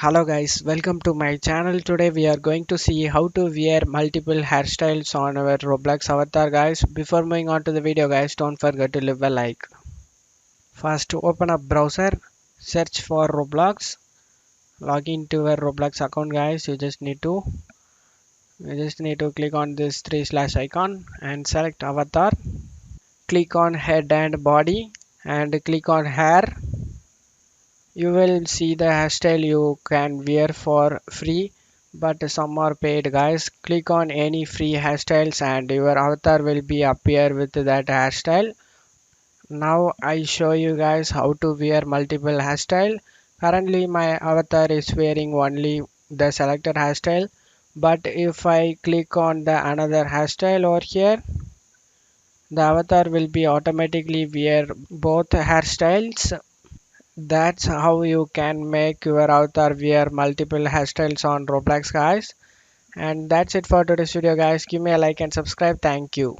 Hello guys, welcome to my channel. Today we are going to see how to wear multiple hairstyles on our Roblox avatar guys. Before moving on to the video guys, don't forget to leave a like. First open up browser, search for Roblox, log into your Roblox account guys. You just need to click on this three slash icon and select avatar. Click on head and body and click on hair. You will see the hairstyle you can wear for free, but some are paid guys. Click on any free hairstyles and your avatar will be appear with that hairstyle. Now I show you guys how to wear multiple hairstyle. Currently my avatar is wearing only the selected hairstyle, but if I click on the another hairstyle over here, the avatar will be automatically wear both hairstyles. That's how you can make your avatar wear multiple hairstyles on Roblox guys. And that's it for today's video guys. Give me a like and subscribe. Thank you.